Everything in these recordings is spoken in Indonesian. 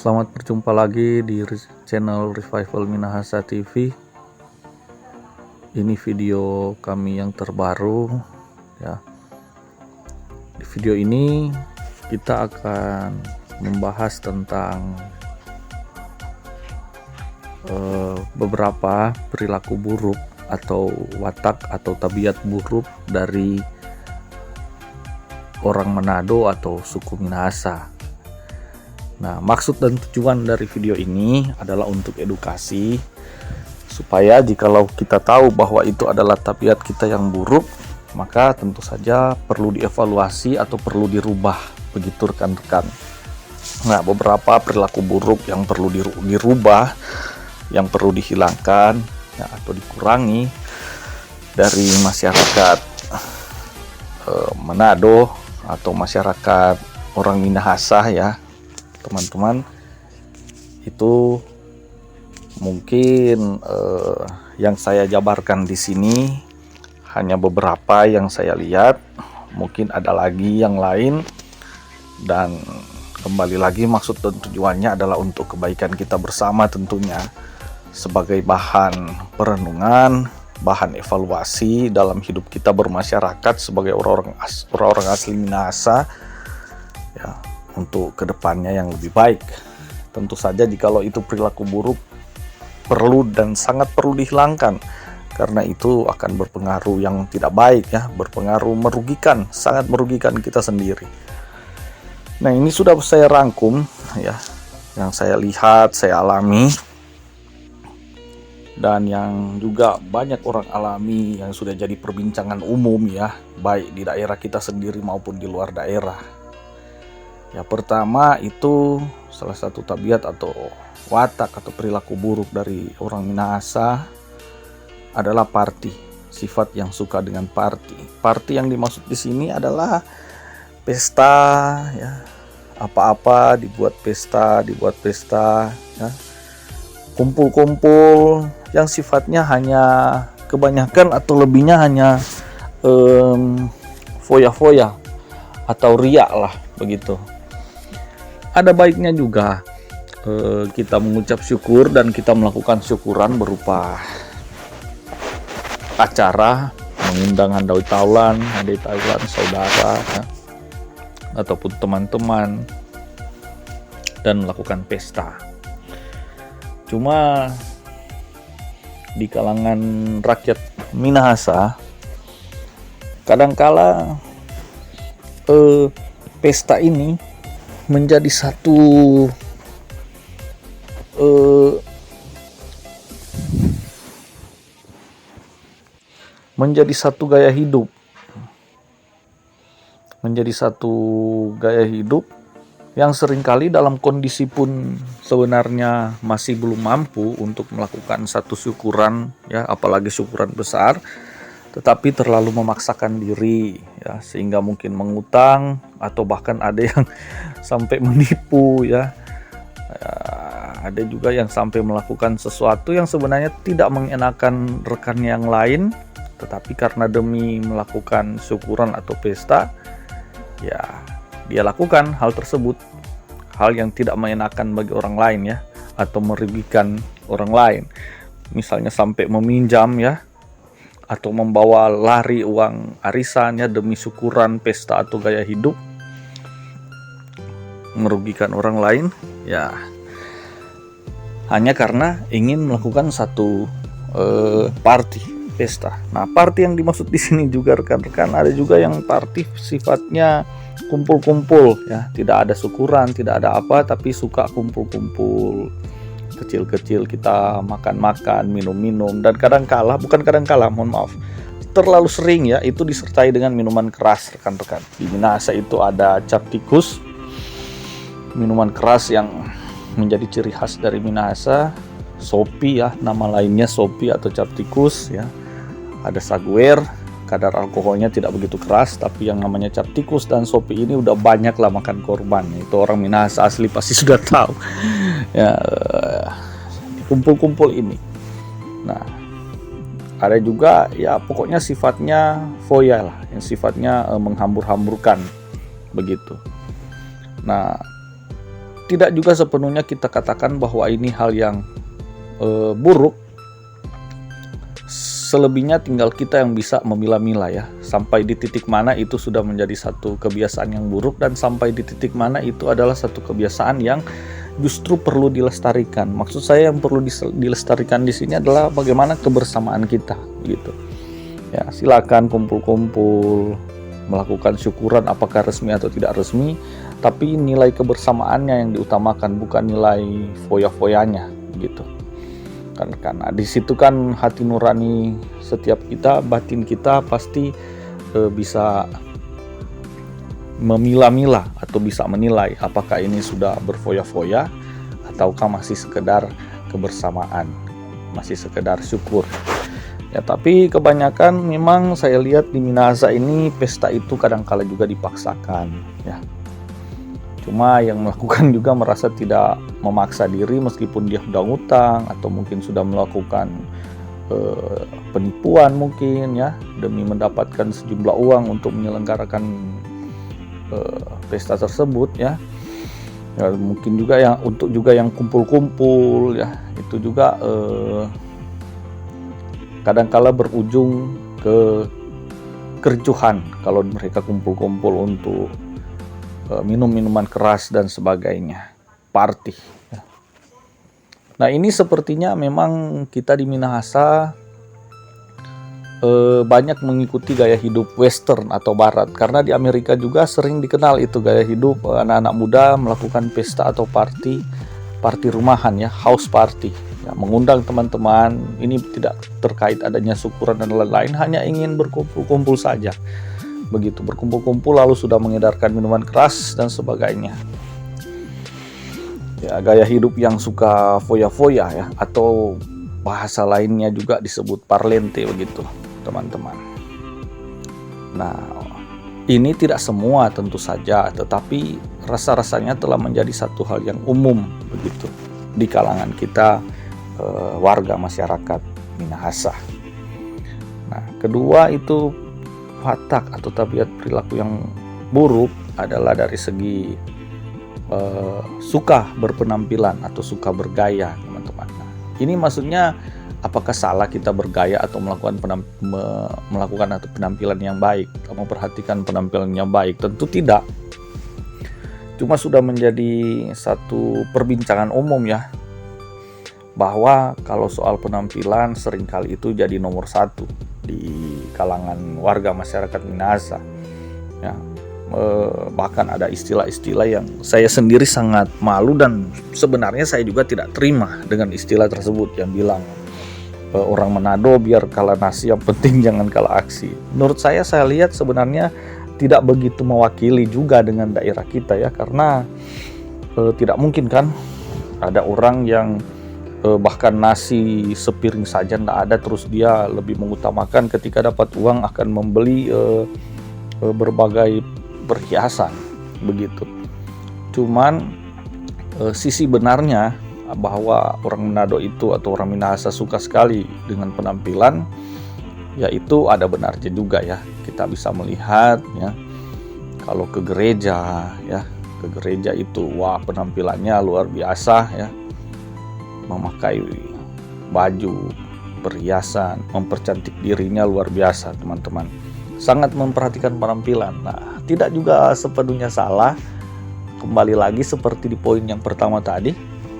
Selamat berjumpa lagi di channel Revival Minahasa TV. Ini video kami yang terbaru ya. Di video ini kita akan membahas tentang beberapa perilaku buruk atau watak atau tabiat buruk dari orang Manado atau suku Minahasa. Nah, maksud dan tujuan dari video ini adalah untuk edukasi, supaya jikalau kita tahu bahwa itu adalah tabiat kita yang buruk, maka tentu saja perlu dievaluasi atau perlu dirubah, begitu rekan-rekan. Nah, beberapa perilaku buruk yang perlu dirubah, yang perlu dihilangkan ya, atau dikurangi dari masyarakat Manado atau masyarakat orang Minahasa ya, teman-teman. Itu mungkin yang saya jabarkan di sini hanya beberapa yang saya lihat, mungkin ada lagi yang lain, dan kembali lagi maksud dan tujuannya adalah untuk kebaikan kita bersama tentunya, sebagai bahan perenungan, bahan evaluasi dalam hidup kita bermasyarakat sebagai orang-orang asli Minahasa ya, untuk kedepannya yang lebih baik. Tentu saja jikalau itu perilaku buruk perlu dan sangat perlu dihilangkan, karena itu akan berpengaruh yang tidak baik ya, berpengaruh merugikan, sangat merugikan kita sendiri. Nah, ini sudah saya rangkum ya, yang saya lihat, saya alami, dan yang juga banyak orang alami, yang sudah jadi perbincangan umum ya, baik di daerah kita sendiri maupun di luar daerah. Ya, pertama itu salah satu tabiat atau watak atau perilaku buruk dari orang Minahasa adalah party. Sifat yang suka dengan party. Party yang dimaksud di sini adalah pesta ya. Apa-apa dibuat pesta ya. Kumpul-kumpul yang sifatnya hanya kebanyakan atau lebihnya hanya foya-foya atau riak lah begitu. Ada baiknya juga kita mengucap syukur dan kita melakukan syukuran berupa acara, mengundang handai taulan, saudara ya, ataupun teman-teman, dan melakukan pesta. Cuma di kalangan rakyat Minahasa kadangkala pesta ini menjadi satu gaya hidup, yang seringkali dalam kondisi pun sebenarnya masih belum mampu untuk melakukan satu syukuran ya, apalagi syukuran besar, tetapi terlalu memaksakan diri ya, sehingga mungkin mengutang atau bahkan ada yang sampai menipu ya. Ada juga yang sampai melakukan sesuatu yang sebenarnya tidak mengenakan rekan yang lain, tetapi karena demi melakukan syukuran atau pesta ya, dia lakukan hal tersebut, hal yang tidak mengenakan bagi orang lain ya, atau merugikan orang lain. Misalnya sampai meminjam ya, atau membawa lari uang arisan ya demi syukuran, pesta atau gaya hidup, merugikan orang lain ya, hanya karena ingin melakukan satu party, pesta. Nah, party yang dimaksud di sini juga rekan-rekan, ada juga yang party sifatnya kumpul-kumpul ya, tidak ada syukuran, tidak ada apa, tapi suka kumpul-kumpul kecil-kecil, kita makan-makan, minum-minum, dan mohon maaf, terlalu sering ya, itu disertai dengan minuman keras rekan-rekan. Di Minahasa itu ada cap tikus, minuman keras yang menjadi ciri khas dari Minahasa. Sopi ya, nama lainnya sopi atau cap tikus ya. Ada saguer, kadar alkoholnya tidak begitu keras, tapi yang namanya cap tikus dan sopi ini udah banyak lah makan korban. Itu orang Minahasa asli pasti sudah tahu ya, kumpul-kumpul ini. Nah, ada juga ya pokoknya sifatnya foya lah, yang sifatnya menghambur-hamburkan begitu. Nah, tidak juga sepenuhnya kita katakan bahwa ini hal yang buruk. Selebihnya tinggal kita yang bisa memilah-milah ya, sampai di titik mana itu sudah menjadi satu kebiasaan yang buruk dan sampai di titik mana itu adalah satu kebiasaan yang justru perlu dilestarikan. Maksud saya yang perlu dilestarikan di sini adalah bagaimana kebersamaan kita gitu. Ya, silakan kumpul-kumpul, melakukan syukuran apakah resmi atau tidak resmi, tapi nilai kebersamaannya yang diutamakan, bukan nilai foya-foyanya gitu. Karena di situ kan hati nurani setiap kita, batin kita pasti bisa memilah-milah atau bisa menilai apakah ini sudah berfoya-foya ataukah masih sekedar kebersamaan, masih sekedar syukur. Ya, tapi kebanyakan memang saya lihat di Minahasa ini pesta itu kadang-kala juga dipaksakan ya. Cuma yang melakukan juga merasa tidak memaksa diri meskipun dia sudah ngutang atau mungkin sudah melakukan penipuan mungkin ya, demi mendapatkan sejumlah uang untuk menyelenggarakan pesta tersebut ya. Ya, mungkin juga yang untuk juga yang kumpul-kumpul ya, itu juga kadang-kala berujung ke kericuhan kalau mereka kumpul-kumpul untuk minum minuman keras dan sebagainya, party ya. Nah, ini sepertinya memang kita di Minahasa banyak mengikuti gaya hidup western atau barat, karena di Amerika juga sering dikenal itu gaya hidup anak-anak muda melakukan pesta atau party rumahan ya, house party ya, mengundang teman-teman. Ini tidak terkait adanya syukuran dan lain-lain, hanya ingin berkumpul-kumpul saja. Begitu, berkumpul-kumpul lalu sudah mengedarkan minuman keras dan sebagainya. Ya, gaya hidup yang suka foya-foya ya, atau bahasa lainnya juga disebut parlente begitu, teman-teman. Nah, ini tidak semua tentu saja, tetapi rasa-rasanya telah menjadi satu hal yang umum begitu di kalangan kita warga masyarakat Minahasa. Nah, kedua itu watak atau tabiat perilaku yang buruk adalah dari segi suka berpenampilan atau suka bergaya, teman-teman. Nah, ini maksudnya apakah salah kita bergaya atau melakukan atau penampilan yang baik, memperhatikan penampilan yang baik? Tentu tidak. Cuma sudah menjadi satu perbincangan umum ya, bahwa kalau soal penampilan seringkali itu jadi nomor satu di kalangan warga masyarakat Minahasa ya. Bahkan ada istilah-istilah yang saya sendiri sangat malu dan sebenarnya saya juga tidak terima dengan istilah tersebut yang bilang orang Manado biar kalah nasi yang penting jangan kalah aksi. Menurut saya lihat sebenarnya tidak begitu mewakili juga dengan daerah kita ya, karena tidak mungkin kan ada orang yang bahkan nasi sepiring saja tidak ada, terus dia lebih mengutamakan ketika dapat uang akan membeli berbagai perhiasan begitu. Cuman sisi benarnya bahwa orang Manado itu atau orang Minahasa suka sekali dengan penampilan, yaitu ada benarnya juga ya. Kita bisa melihat ya, kalau ke gereja itu wah penampilannya luar biasa ya, memakai baju perhiasan, mempercantik dirinya luar biasa, teman-teman. Sangat memperhatikan penampilan. Nah, tidak juga sepenuhnya salah. Kembali lagi seperti di poin yang pertama tadi,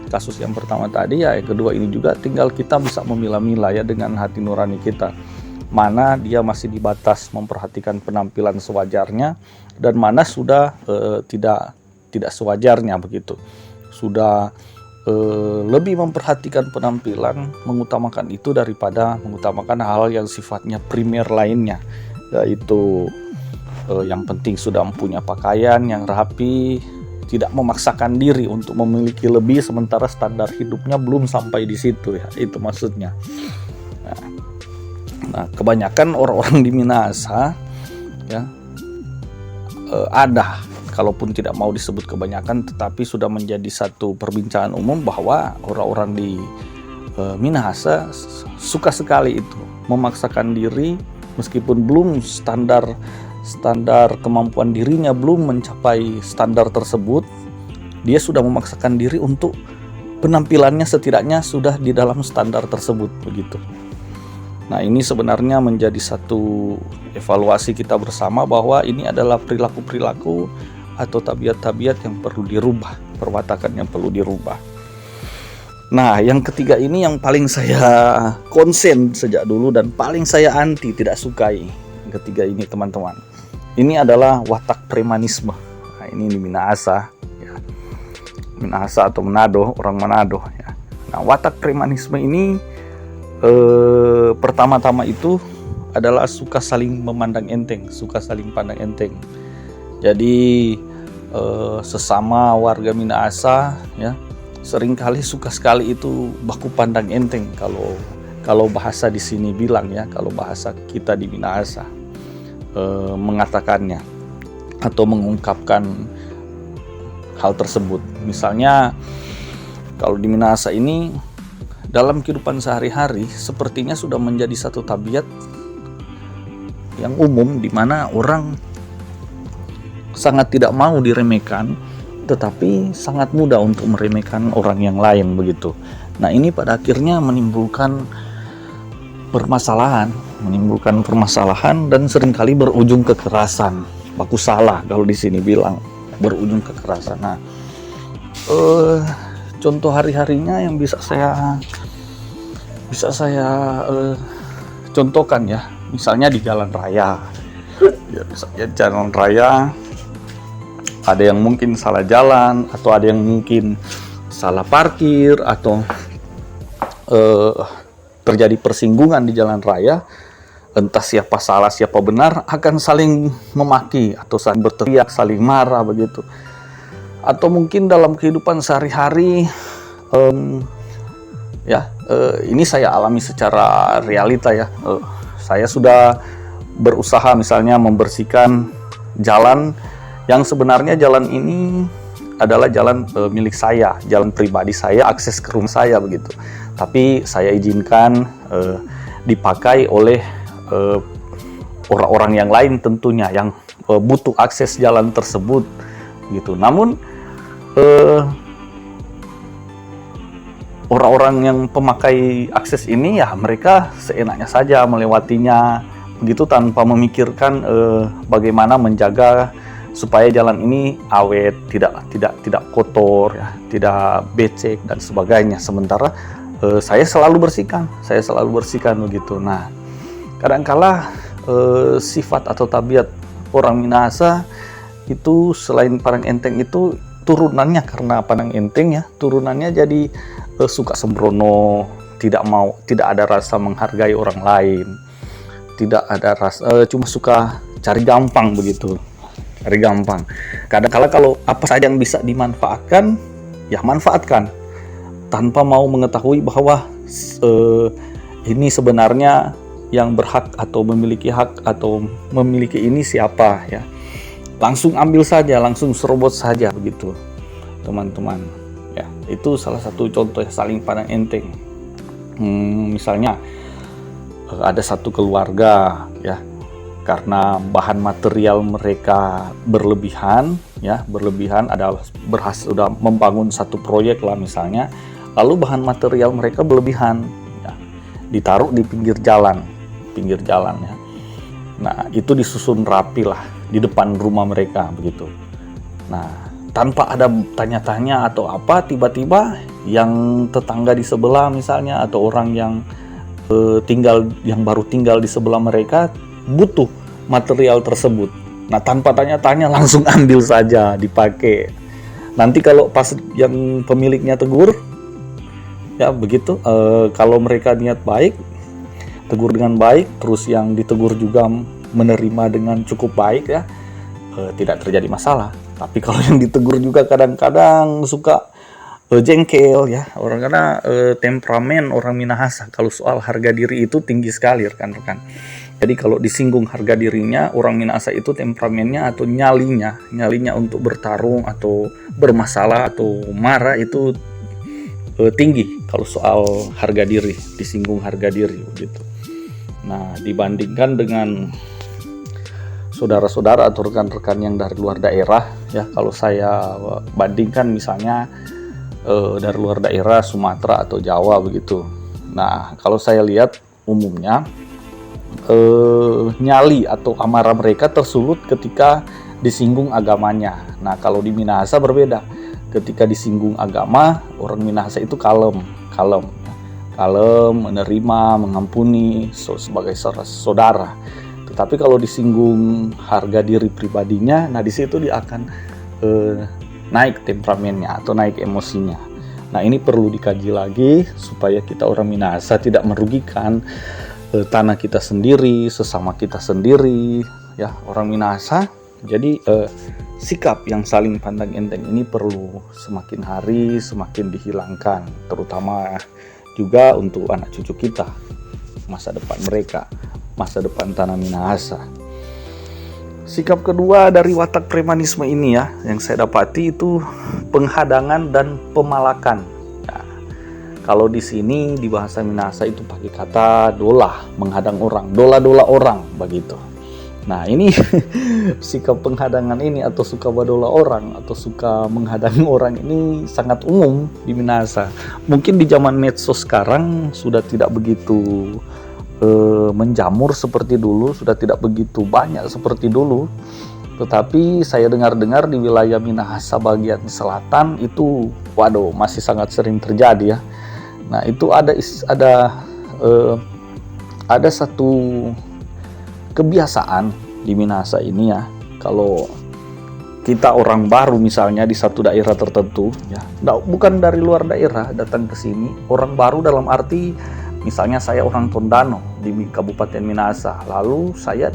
kasus yang pertama tadi ya, yang kedua ini juga tinggal kita bisa memilah-milah ya dengan hati nurani kita. Mana dia masih di batas memperhatikan penampilan sewajarnya dan mana sudah tidak sewajarnya begitu. Sudah lebih memperhatikan penampilan, mengutamakan itu daripada mengutamakan hal yang sifatnya primer lainnya, yaitu yang penting sudah mempunyai pakaian yang rapi, tidak memaksakan diri untuk memiliki lebih sementara standar hidupnya belum sampai di situ ya, itu maksudnya. Nah, kebanyakan orang-orang di Minahasa ya ada, kalaupun tidak mau disebut kebanyakan, tetapi sudah menjadi satu perbincangan umum bahwa orang-orang di Minahasa suka sekali itu memaksakan diri meskipun belum standar kemampuan dirinya belum mencapai standar tersebut, dia sudah memaksakan diri untuk penampilannya setidaknya sudah di dalam standar tersebut begitu. Nah, ini sebenarnya menjadi satu evaluasi kita bersama bahwa ini adalah perilaku-perilaku atau tabiat-tabiat yang perlu dirubah, perwatakan yang perlu dirubah. Nah, yang ketiga ini yang paling saya konsen sejak dulu dan paling saya anti, tidak sukai. Yang ketiga ini teman-teman, ini adalah watak premanisme. Nah, ini di Minahasa, ya. Minahasa atau Manado, orang Manado, ya. Nah, watak premanisme ini pertama-tama itu adalah suka saling memandang enteng, suka saling pandang enteng. Jadi sesama warga Minahasa, ya, seringkali suka sekali itu baku pandang enteng kalau bahasa di sini bilang, ya, kalau bahasa kita di Minahasa mengatakannya atau mengungkapkan hal tersebut. Misalnya kalau di Minahasa ini dalam kehidupan sehari-hari sepertinya sudah menjadi satu tabiat yang umum di mana orang sangat tidak mau diremehkan, tetapi sangat mudah untuk meremehkan orang yang lain begitu. Nah, ini pada akhirnya menimbulkan permasalahan dan seringkali berujung kekerasan. Baku salah kalau di sini bilang berujung kekerasan. Nah, contoh hari-harinya yang bisa saya contohkan, ya, misalnya di jalan raya, ya, misalnya jalan raya ada yang mungkin salah jalan atau ada yang mungkin salah parkir atau terjadi persinggungan di jalan raya, entah siapa salah siapa benar, akan saling memaki atau saling berteriak, saling marah begitu. Atau mungkin dalam kehidupan sehari-hari, ini saya alami secara realita, ya. Saya sudah berusaha misalnya membersihkan jalan yang sebenarnya jalan ini adalah jalan milik saya, jalan pribadi saya, akses ke rumah saya begitu. Tapi saya izinkan dipakai oleh orang-orang yang lain tentunya yang butuh akses jalan tersebut gitu. Namun orang-orang yang pemakai akses ini, ya, mereka seenaknya saja melewatinya begitu tanpa memikirkan bagaimana menjaga supaya jalan ini awet, tidak kotor, ya, tidak becek dan sebagainya. Sementara saya selalu bersihkan begitu. Nah, kadangkala sifat atau tabiat orang Minahasa itu selain pandang enteng itu turunannya, karena pandang enteng, ya, turunannya jadi suka sembrono, tidak ada rasa menghargai orang lain, tidak ada rasa, cuma suka cari gampang begitu, cari gampang. Kadang-kala kalau apa saja yang bisa dimanfaatkan, ya manfaatkan, tanpa mau mengetahui bahwa ini sebenarnya yang berhak atau memiliki hak atau memiliki ini siapa, ya. Langsung ambil saja, langsung serobot saja begitu, teman-teman. Ya, itu salah satu contoh yang saling pandang enteng. Misalnya ada satu keluarga, ya, karena bahan material mereka berlebihan, ada sudah membangun satu proyek lah misalnya, lalu bahan material mereka berlebihan, ya, ditaruh di pinggir jalan, ya. Nah, itu disusun rapi lah di depan rumah mereka begitu. Nah, tanpa ada tanya-tanya atau apa, tiba-tiba yang tetangga di sebelah misalnya atau orang yang baru tinggal di sebelah mereka butuh material tersebut. Nah, tanpa tanya-tanya langsung ambil saja, dipakai. Nanti kalau pas yang pemiliknya tegur, ya begitu, kalau mereka niat baik, tegur dengan baik, terus yang ditegur juga menerima dengan cukup baik, ya, tidak terjadi masalah. Tapi kalau yang ditegur juga kadang-kadang suka jengkel, ya, orang, karena temperamen orang Minahasa kalau soal harga diri itu tinggi sekali, rekan-rekan. Jadi kalau disinggung harga dirinya, orang Minahasa itu temperamennya atau nyalinya untuk bertarung atau bermasalah atau marah itu tinggi kalau soal harga diri, disinggung harga diri begitu. Nah, dibandingkan dengan saudara-saudara atau rekan-rekan yang dari luar daerah ya, kalau saya bandingkan misalnya dari luar daerah Sumatera atau Jawa begitu. Nah, kalau saya lihat umumnya nyali atau amarah mereka tersulut ketika disinggung agamanya. Nah, kalau di Minahasa berbeda. Ketika disinggung agama, orang Minahasa itu kalem, menerima, mengampuni sebagai saudara. Tetapi kalau disinggung harga diri pribadinya, nah di situ dia akan naik temperamennya atau naik emosinya. Nah, ini perlu dikaji lagi supaya kita orang Minahasa tidak merugikan tanah kita sendiri, sesama kita sendiri, ya orang Minahasa. Jadi sikap yang saling pandang enteng ini perlu semakin hari semakin dihilangkan, terutama juga untuk anak cucu kita, masa depan mereka, masa depan tanah Minahasa. Sikap kedua dari watak premanisme ini ya, yang saya dapati itu penghadangan dan pemalakan. Nah, kalau di sini di bahasa Minahasa itu pakai kata dolah, menghadang orang, dola-dola orang begitu. Nah, ini sikap penghadangan ini atau suka badola orang atau suka menghadang orang ini sangat umum di Minahasa. Mungkin di zaman medsos sekarang sudah tidak begitu menjamur seperti dulu, sudah tidak begitu banyak seperti dulu. Tetapi saya dengar-dengar di wilayah Minahasa bagian selatan itu, waduh, masih sangat sering terjadi ya. Nah, itu ada satu kebiasaan di Minahasa ini ya, kalau kita orang baru misalnya di satu daerah tertentu ya, bukan dari luar daerah datang ke sini, orang baru dalam arti misalnya saya orang Tondano di Kabupaten Minahasa, lalu saya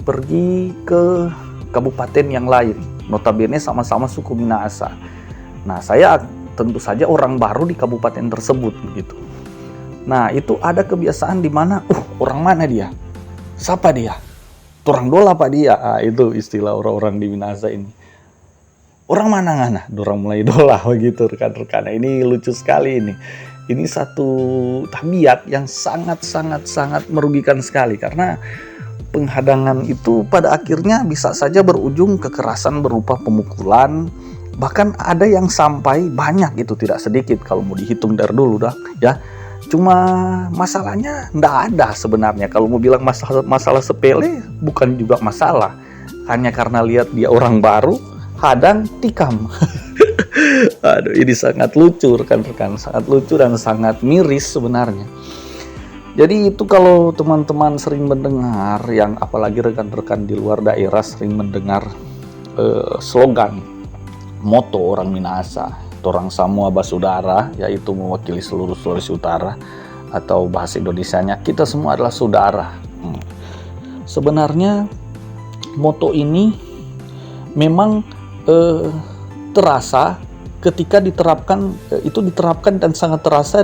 pergi ke kabupaten yang lain, notabene sama-sama suku Minahasa. Nah, saya tentu saja orang baru di kabupaten tersebut begitu. Nah, itu ada kebiasaan di mana orang mana dia? Siapa dia? Orang dola pak dia. Itu istilah orang-orang di Minahasa ini. Orang mana ngana? Orang mulai dola begitu rekan-rekan. Ini lucu sekali ini. Ini satu tabiat yang sangat merugikan sekali, karena penghadangan itu pada akhirnya bisa saja berujung kekerasan berupa pemukulan. Bahkan ada yang sampai banyak, itu tidak sedikit kalau mau dihitung dari dulu dah ya. Cuma masalahnya ndak ada sebenarnya. Kalau mau bilang masalah sepele, bukan juga masalah. Hanya karena lihat dia orang baru, hadang, tikam. Aduh, ini sangat lucu rekan-rekan, sangat lucu dan sangat miris sebenarnya. Jadi itu kalau teman-teman sering mendengar, yang apalagi rekan-rekan di luar daerah sering mendengar slogan, moto orang Minahasa, Torang Samua Basudara, yaitu mewakili seluruh Sulawesi Utara, atau bahasa Indonesianya kita semua adalah saudara. Sebenarnya moto ini memang terasa ketika diterapkan, itu diterapkan dan sangat terasa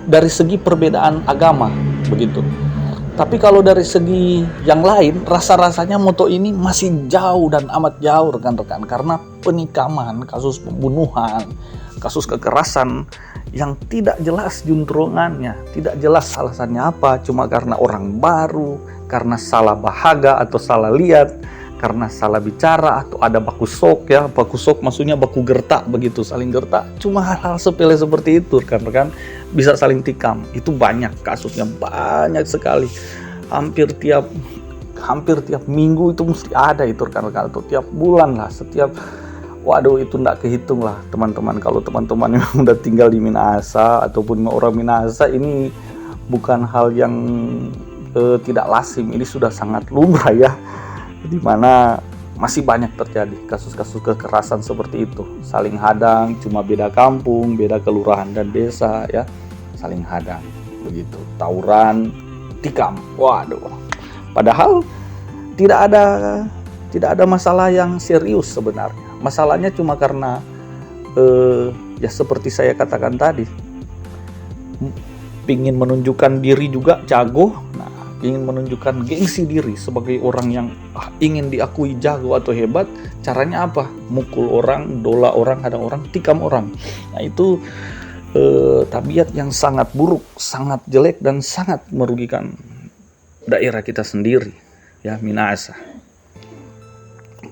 dari segi perbedaan agama begitu. Tapi kalau dari segi yang lain, rasa-rasanya moto ini masih jauh dan amat jauh rekan-rekan, karena penikaman, kasus pembunuhan, kasus kekerasan yang tidak jelas juntrungannya, tidak jelas alasannya apa, cuma karena orang baru, karena salah bahaga atau salah lihat, karena salah bicara atau ada baku sok ya, baku sok maksudnya baku gertak begitu, saling gertak. Cuma hal-hal sepele seperti itu rekan-rekan bisa saling tikam. Itu banyak kasusnya, banyak sekali. Hampir tiap minggu itu mesti ada itu rekan-rekan, atau tiap bulan lah, setiap, waduh itu enggak kehitung lah teman-teman. Kalau teman-teman yang udah tinggal di Minahasa ataupun orang Minahasa, ini bukan hal yang tidak lazim, ini sudah sangat lumrah ya, di mana masih banyak terjadi kasus-kasus kekerasan seperti itu, saling hadang, cuma beda kampung, beda kelurahan dan desa ya, saling hadang begitu, tawuran, tikam, waduh, padahal tidak ada masalah yang serius sebenarnya. Masalahnya cuma karena ya seperti saya katakan tadi, ingin menunjukkan diri juga jago. Nah, ingin menunjukkan gengsi diri sebagai orang yang ingin diakui jago atau hebat. Caranya apa? Mukul orang, dola orang, hadang orang, tikam orang. Nah, itu tabiat yang sangat buruk, sangat jelek dan sangat merugikan daerah kita sendiri ya, Minahasa.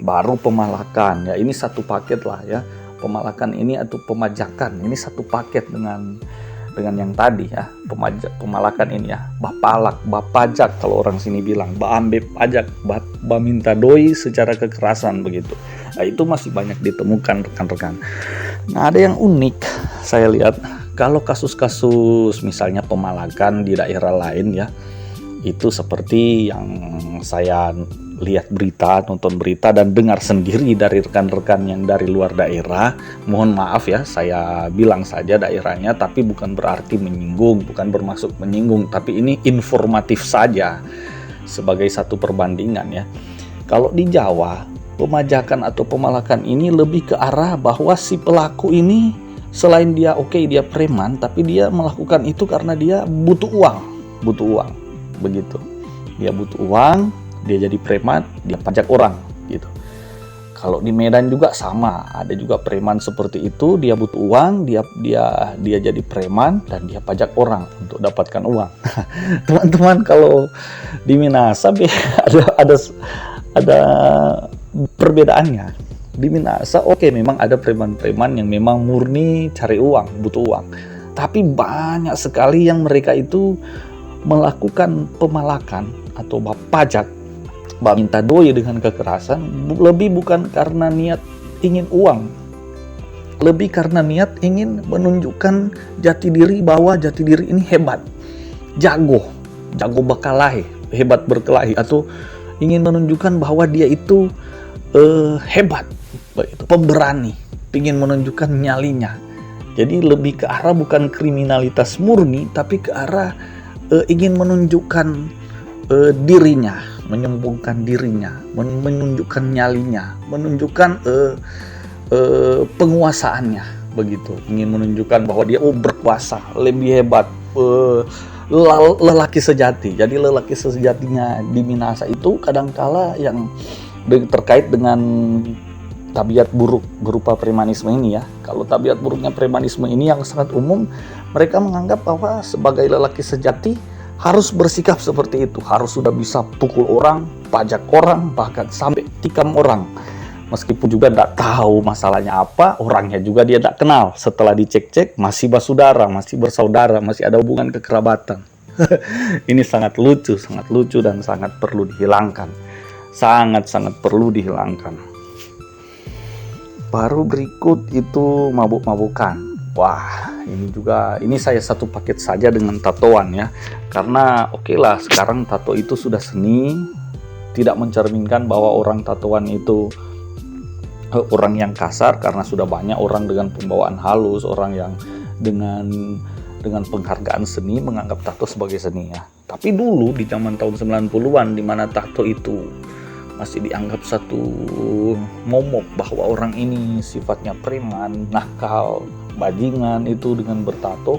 baru pemalakan. Ya ini satu paket lah ya. Pemalakan ini atau pemajakan ini satu paket dengan yang tadi ya. Pemalakan ini ya, bapalak, bapajak kalau orang sini bilang, baambe pajak, minta doi secara kekerasan begitu. Nah, itu masih banyak ditemukan rekan-rekan. Nah, ada yang unik saya lihat kalau kasus-kasus misalnya pemalakan di daerah lain ya, itu seperti yang saya lihat berita, nonton berita dan dengar sendiri dari rekan-rekan yang dari luar daerah. Mohon maaf ya, saya bilang saja daerahnya, tapi bukan berarti menyinggung, bukan bermaksud menyinggung, tapi ini informatif saja sebagai satu perbandingan ya. Kalau di Jawa, pemajakan atau pemalakan ini lebih ke arah bahwa si pelaku ini selain dia dia preman, tapi dia melakukan itu karena dia butuh uang begitu. Dia butuh uang, dia jadi preman, dia pajak orang gitu. Kalau di Medan juga sama, ada juga preman seperti itu, dia butuh uang, dia jadi preman dan dia pajak orang untuk dapatkan uang. Teman-teman, kalau di Minahasa ada perbedaannya. Di Minahasa memang ada preman-preman yang memang murni cari uang, butuh uang. Tapi banyak sekali yang mereka itu melakukan pemalakan atau pajak, minta doi dengan kekerasan, lebih bukan karena niat ingin uang, lebih karena niat ingin menunjukkan jati diri, bahwa jati diri ini hebat, jago berkelahi, hebat berkelahi, atau ingin menunjukkan bahwa dia itu hebat, begitu, pemberani, ingin menunjukkan nyalinya. Jadi lebih ke arah bukan kriminalitas murni, tapi ke arah ingin menunjukkan dirinya, menyombongkan dirinya, menunjukkan nyalinya, menunjukkan penguasaannya, begitu. Ingin menunjukkan bahwa dia berkuasa, lebih hebat, lelaki sejati. Jadi lelaki sejatinya di Minahasa itu kadangkala yang terkait dengan tabiat buruk berupa premanisme ini ya. Kalau tabiat buruknya premanisme ini yang sangat umum, mereka menganggap bahwa sebagai lelaki sejati harus bersikap seperti itu, harus sudah bisa pukul orang, pajak orang, bahkan sampai tikam orang. Meskipun juga tidak tahu masalahnya apa, orangnya juga dia tidak kenal. Setelah dicek-cek, masih bersaudara, masih bersaudara, masih ada hubungan kekerabatan. Ini sangat lucu dan sangat perlu dihilangkan. Sangat-sangat perlu dihilangkan. Baru berikut itu mabuk-mabukan. Wah, ini saya satu paket saja dengan tatoan ya. Karena lah, sekarang tato itu sudah seni, tidak mencerminkan bahwa orang tatoan itu orang yang kasar, karena sudah banyak orang dengan pembawaan halus, orang yang dengan penghargaan seni menganggap tato sebagai seni ya. Tapi dulu di zaman tahun 90-an, di mana tato itu masih dianggap satu momok bahwa orang ini sifatnya preman, nakal, bajingan itu dengan bertato.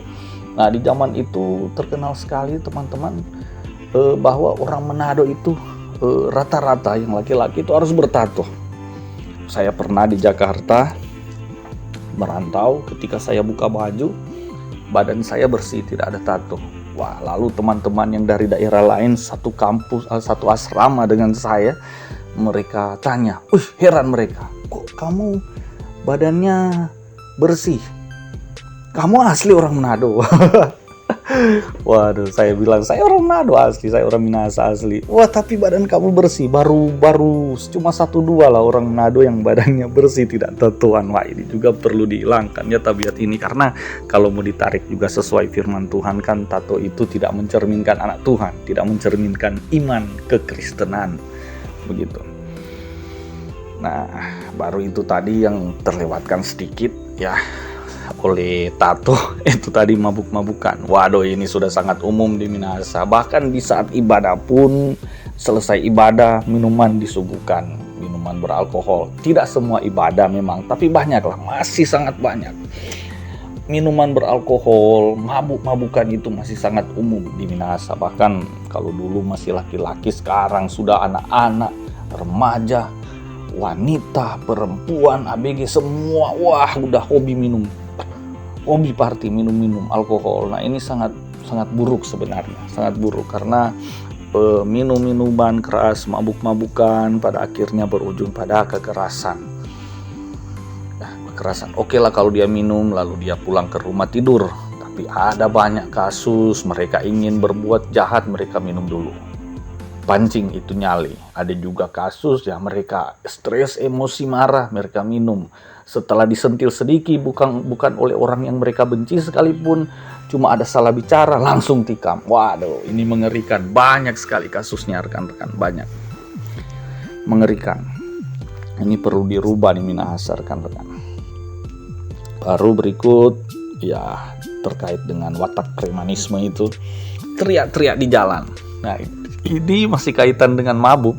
Nah, di zaman itu terkenal sekali teman-teman bahwa orang Manado itu rata-rata yang laki-laki itu harus bertato. Saya pernah di Jakarta merantau, ketika saya buka baju, badan saya bersih, tidak ada tato. Wah, lalu teman-teman yang dari daerah lain, satu kampus, satu asrama dengan saya, mereka tanya, heran mereka, kok kamu badannya bersih? Kamu asli orang Manado? Waduh, saya bilang, saya orang Manado asli, saya orang Minahasa asli. Wah, tapi badan kamu bersih, baru cuma 1-2 lah orang Manado yang badannya bersih, tidak tatoan. Wah, ini juga perlu dihilangkan ya tabiat ini, karena kalau mau ditarik juga sesuai firman Tuhan kan, tato itu tidak mencerminkan anak Tuhan, tidak mencerminkan iman kekristenan, begitu. Nah, baru itu tadi yang terlewatkan sedikit ya oleh tato, itu tadi mabuk-mabukan. Waduh, ini sudah sangat umum di Minahasa. Bahkan di saat ibadah pun, selesai ibadah minuman disuguhkan, minuman beralkohol. Tidak semua ibadah memang, tapi banyaklah, masih sangat banyak. Minuman beralkohol, mabuk-mabukan itu masih sangat umum di Minahasa. Bahkan kalau dulu masih laki-laki, sekarang sudah anak-anak, remaja, wanita, perempuan, ABG semua, wah udah hobi minum, hobi party, minum alkohol. Nah, ini sangat buruk sebenarnya, sangat buruk, karena minum minuman keras, mabuk-mabukan, pada akhirnya berujung pada kekerasan. Kekerasan oke lah kalau dia minum lalu dia pulang ke rumah tidur, tapi ada banyak kasus mereka ingin berbuat jahat, mereka minum dulu, pancing itu nyali. Ada juga kasus ya mereka stres, emosi, marah, mereka minum. Setelah disentil sedikit, bukan oleh orang yang mereka benci sekalipun, cuma ada salah bicara langsung tikam. Waduh, ini mengerikan. Banyak sekali kasusnya rekan-rekan, banyak. Mengerikan. Ini perlu dirubah nih Minahasa rekan-rekan. Baru berikut ya terkait dengan watak premanisme itu, teriak-teriak di jalan. Nah, ini masih kaitan dengan mabuk.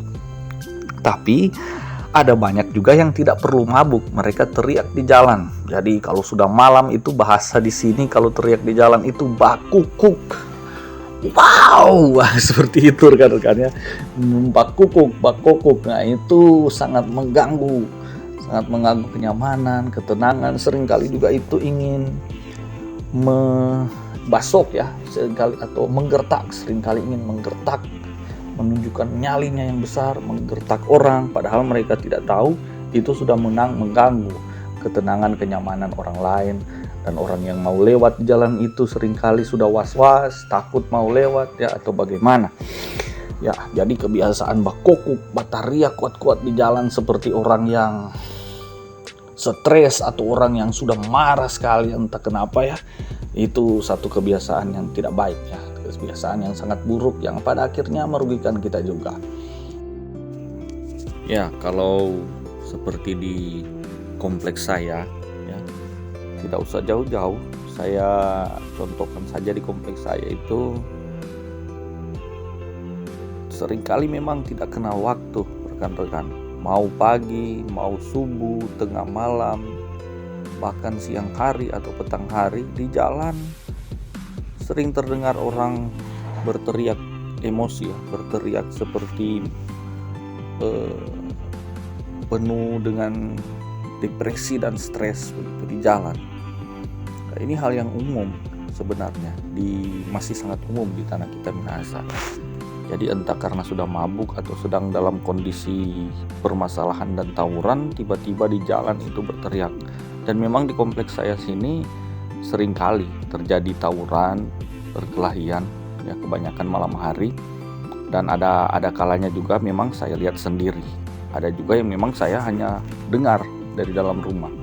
Tapi ada banyak juga yang tidak perlu mabuk, mereka teriak di jalan. Jadi kalau sudah malam itu bahasa di sini kalau teriak di jalan itu bakukuk. Wow, seperti itu rekan-rekan ya. Bakukuk. Nah, itu sangat mengganggu kenyamanan, ketenangan. Seringkali juga itu ingin membasok ya, seringkali atau menggertak, seringkali ingin menggertak, menunjukkan nyalinya yang besar, menggertak orang, padahal mereka tidak tahu itu sudah mengganggu ketenangan, kenyamanan orang lain. Dan orang yang mau lewat di jalan itu seringkali sudah was-was, takut mau lewat ya, atau bagaimana ya. Jadi kebiasaan bakokuk, bataria kuat-kuat di jalan seperti orang yang stres atau orang yang sudah marah sekali, entah kenapa ya, itu satu kebiasaan yang tidak baik ya, kebiasaan yang sangat buruk yang pada akhirnya merugikan kita juga ya. Kalau seperti di kompleks saya ya, tidak usah jauh-jauh, saya contohkan saja di kompleks saya itu seringkali memang tidak kenal waktu rekan-rekan. Mau pagi, mau subuh, tengah malam, bahkan siang hari atau petang hari, di jalan sering terdengar orang berteriak emosi ya, berteriak seperti penuh dengan depresi dan stres begitu di jalan. Nah, ini hal yang umum sebenarnya, masih sangat umum di tanah kita Minahasa. Jadi entah karena sudah mabuk atau sedang dalam kondisi permasalahan dan tawuran, tiba-tiba di jalan itu berteriak. Dan memang di kompleks saya sini seringkali terjadi tawuran, perkelahian ya, kebanyakan malam hari. Dan ada kalanya juga memang saya lihat sendiri. Ada juga yang memang saya hanya dengar dari dalam rumah.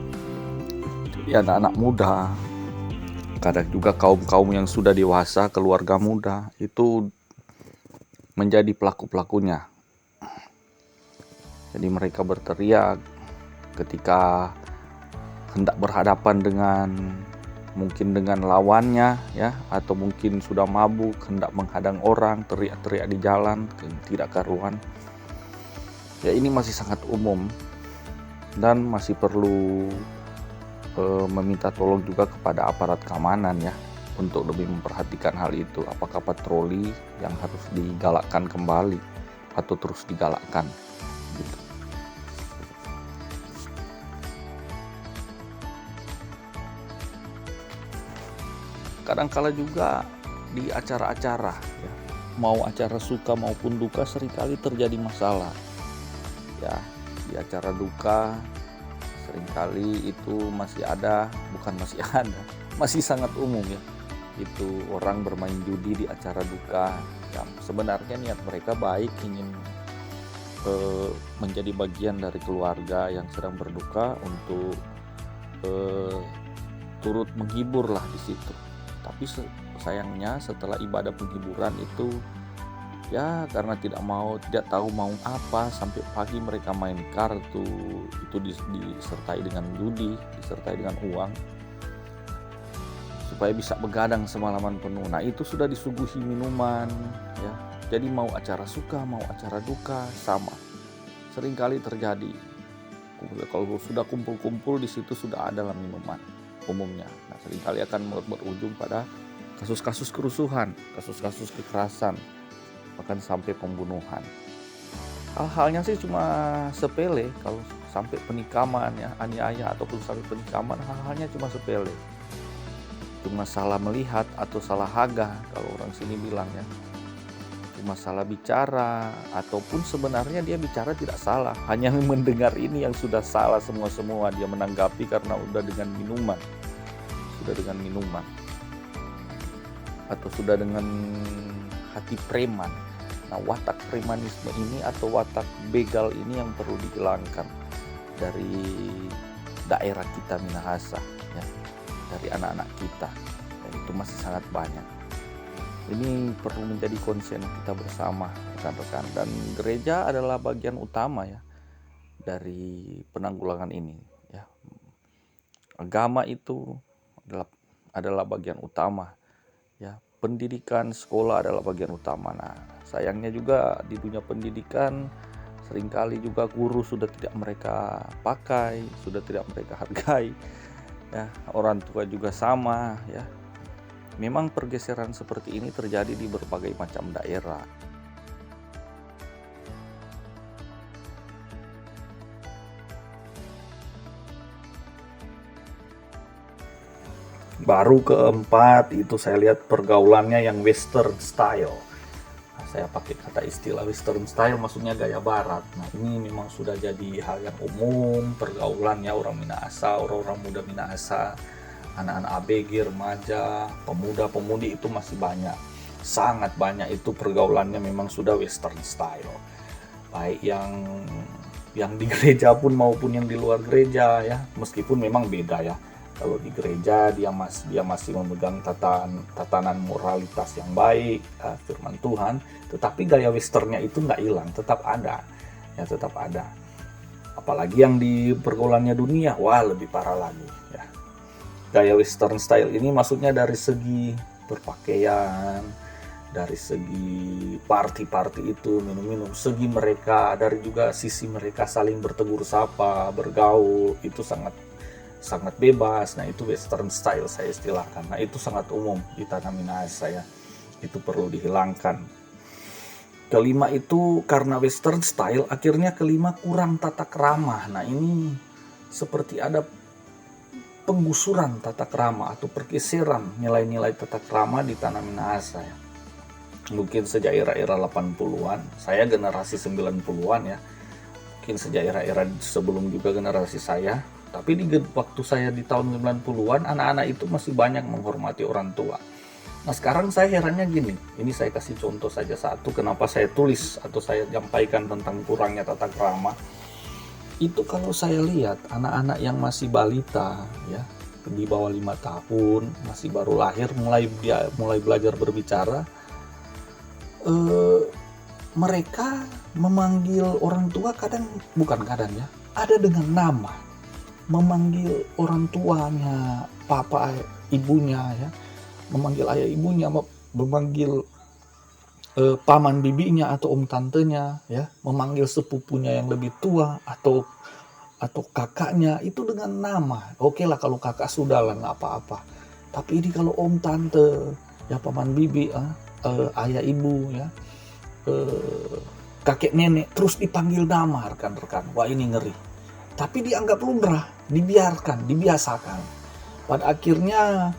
Jadi anak-anak muda, kadang juga kaum-kaum yang sudah dewasa, keluarga muda itu menjadi pelaku-pelakunya. Jadi mereka berteriak ketika hendak berhadapan dengan mungkin dengan lawannya ya, atau mungkin sudah mabuk hendak menghadang orang, teriak-teriak di jalan, tidak karuan. Ya, ini masih sangat umum dan masih perlu meminta tolong juga kepada aparat keamanan ya, untuk lebih memperhatikan hal itu. Apakah patroli yang harus digalakkan kembali atau terus digalakkan gitu. Kadangkala juga di acara-acara ya, mau acara suka maupun duka, seringkali terjadi masalah ya. Di acara duka seringkali itu masih sangat umum ya, itu orang bermain judi di acara duka yang sebenarnya niat mereka baik, ingin menjadi bagian dari keluarga yang sedang berduka untuk turut menghibur lah di situ. Tapi sayangnya setelah ibadah penghiburan itu ya, karena tidak tahu mau apa, sampai pagi mereka main kartu, itu disertai dengan judi, disertai dengan uang, supaya bisa begadang semalaman penuh. Nah, itu sudah disuguhi minuman ya. Jadi mau acara suka, mau acara duka sama. Seringkali terjadi. Kalau sudah kumpul-kumpul di situ sudah ada lah minuman umumnya. Nah, seringkali akan berujung pada kasus-kasus kerusuhan, kasus-kasus kekerasan, bahkan sampai pembunuhan. Hal-halnya sih cuma sepele. Kalau sampai penikaman ya, aniaya ataupun sampai penikaman, hal-halnya cuma sepele. Cuma salah melihat atau salah haga kalau orang sini bilang ya. cuma salah bicara, ataupun sebenarnya dia bicara tidak salah, hanya mendengar ini yang sudah salah semua dia menanggapi karena sudah dengan minuman atau sudah dengan hati preman. Nah, watak premanisme ini atau watak begal ini yang perlu dihilangkan dari daerah kita Minahasa, ya, dari anak-anak kita, dan itu masih sangat banyak. Ini perlu menjadi konsen kita bersama, rekan-rekan, dan gereja adalah bagian utama ya dari penanggulangan ini. Ya, agama itu adalah bagian utama. Ya, pendidikan sekolah adalah bagian utama. Nah, sayangnya juga di dunia pendidikan seringkali juga guru sudah tidak mereka pakai, sudah tidak mereka hargai. Ya, orang tua juga sama ya. Memang pergeseran seperti ini terjadi di berbagai macam daerah. Baru keempat itu saya lihat pergaulannya yang western style. Nah, saya pakai kata istilah western style maksudnya gaya barat. Nah, ini memang sudah jadi hal yang umum pergaulannya orang Minahasa, orang-orang muda Minahasa. Anak-anak ABG, remaja, pemuda-pemudi itu masih banyak, sangat banyak. Itu pergaulannya memang sudah western style, baik yang di gereja pun maupun yang di luar gereja ya, meskipun memang beda ya. Kalau di gereja dia masih memegang tatanan moralitas yang baik, firman Tuhan, tetapi gaya westernnya itu nggak hilang, tetap ada ya, tetap ada. Apalagi yang di pergaulannya dunia, wah lebih parah lagi ya. Gaya western style ini maksudnya dari segi berpakaian, dari segi party itu, minum-minum, segi mereka, dari juga sisi mereka saling bertegur sapa, bergaul, itu sangat bebas. Nah, itu western style saya istilahkan. Nah, itu sangat umum di tanah Minahasa ya. Itu perlu dihilangkan. Kelima itu karena western style, akhirnya kelima kurang tata krama. Nah, ini seperti ada penggusuran tata krama atau pergeseran nilai-nilai tata krama di tanah Minahasa ya. Mungkin sejak era-era 80-an, saya generasi 90-an ya. Mungkin sejak era-era sebelum juga generasi saya. Tapi di waktu saya di tahun 90-an, anak-anak itu masih banyak menghormati orang tua. Nah, sekarang saya herannya gini, ini saya kasih contoh saja satu, kenapa saya tulis atau saya sampaikan tentang kurangnya tata krama. Itu kalau saya lihat anak-anak yang masih balita ya, di bawah 5 tahun, masih baru lahir, mulai belajar berbicara, mereka memanggil orang tua bukan kadang ya, ada dengan nama, memanggil orang tuanya, papa, ibunya ya, memanggil ayah ibunya, memanggil paman bibinya atau om tantenya ya, memanggil sepupunya yang lebih tua atau kakaknya itu dengan nama. Oke lah kalau kakak sudah lah nggak apa-apa. Tapi ini kalau om tante ya, paman bibi, ayah ibu ya, kakek nenek terus dipanggil nama rekan-rekan. Wah, ini ngeri. Tapi dianggap lumrah, dibiasakan. Pada akhirnya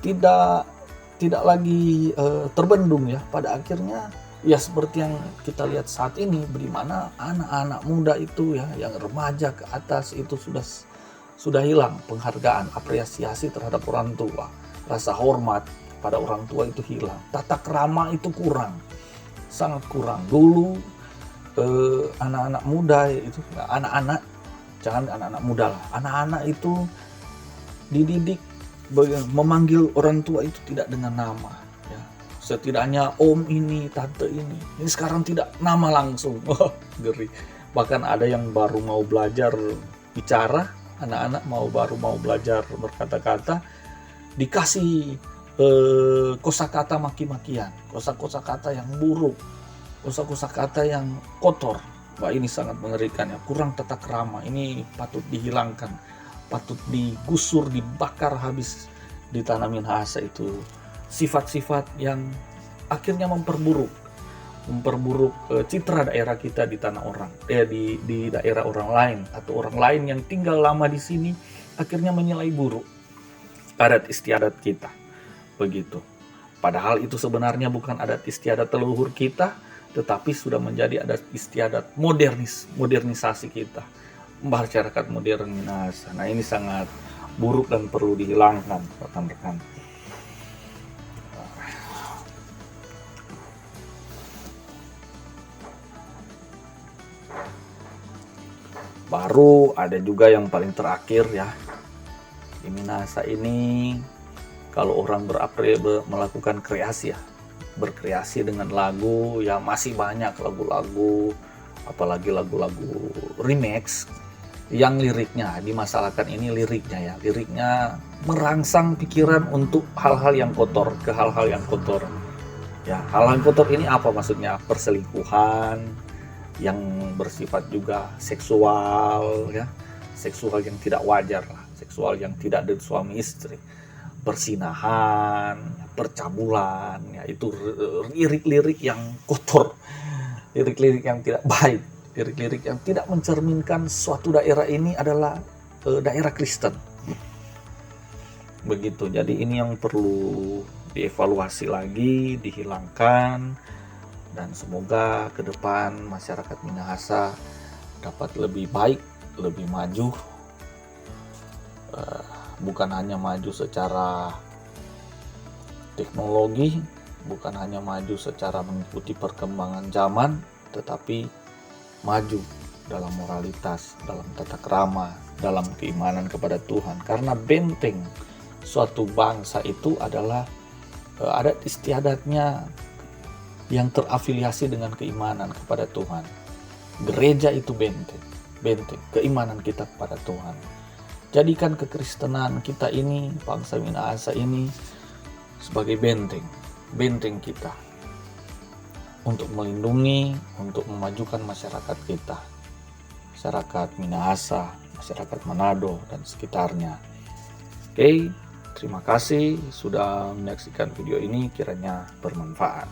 tidak lagi terbendung ya. Pada akhirnya ya seperti yang kita lihat saat ini, di mana anak-anak muda itu ya, yang remaja ke atas itu sudah hilang penghargaan, apresiasi terhadap orang tua, rasa hormat pada orang tua itu hilang, tata krama itu kurang, sangat kurang. Dulu anak-anak muda itu, jangan anak-anak muda lah, anak-anak itu dididik memanggil orang tua itu tidak dengan nama ya. Setidaknya om ini, tante ini sekarang tidak nama langsung. Wah, ngeri. Bahkan ada yang baru mau belajar bicara, anak-anak baru mau belajar berkata-kata, dikasih kosakata maki-makian, kosakata yang buruk, kosakata yang kotor. Wah, ini sangat mengerikan ya, kurang tata krama. Ini patut dihilangkan, patut digusur, dibakar habis di tanah Minahasa itu. Sifat-sifat yang akhirnya memperburuk citra daerah kita di tanah orang, di daerah orang lain, atau orang lain yang tinggal lama di sini akhirnya menilai buruk adat istiadat kita. Begitu. Padahal itu sebenarnya bukan adat istiadat leluhur kita, tetapi sudah menjadi adat istiadat modernisasi kita, masyarakat modern Minahasa. Nah, ini sangat buruk dan perlu dihilangkan, rekan-rekan. Baru ada juga yang paling terakhir ya, di Minahasa ini kalau orang melakukan kreasi ya, berkreasi dengan lagu ya, masih banyak lagu-lagu, apalagi lagu-lagu remix yang liriknya dimasalahkan. Ini liriknya merangsang pikiran untuk hal-hal yang kotor, ke hal-hal yang kotor ya. Hal-hal kotor ini apa maksudnya? Perselingkuhan yang bersifat juga seksual ya, seksual yang tidak wajar lah, seksual yang tidak dari suami istri, persinahan, percabulan ya, itu lirik-lirik yang kotor, lirik-lirik yang tidak baik, lirik-lirik yang tidak mencerminkan suatu daerah ini adalah daerah Kristen. Begitu. Jadi ini yang perlu dievaluasi lagi, dihilangkan, dan semoga ke depan masyarakat Minahasa dapat lebih baik, lebih maju, bukan hanya maju secara teknologi, bukan hanya maju secara mengikuti perkembangan zaman, tetapi maju dalam moralitas, dalam tata krama, dalam keimanan kepada Tuhan. Karena benteng suatu bangsa itu adalah adat istiadatnya yang terafiliasi dengan keimanan kepada Tuhan. Gereja itu benteng keimanan kita kepada Tuhan. Jadikan kekristenan kita ini, bangsa Minahasa ini, sebagai benteng kita untuk melindungi, untuk memajukan masyarakat kita, masyarakat Minahasa, masyarakat Manado dan sekitarnya. Oke, terima kasih sudah menyaksikan video ini, kiranya bermanfaat.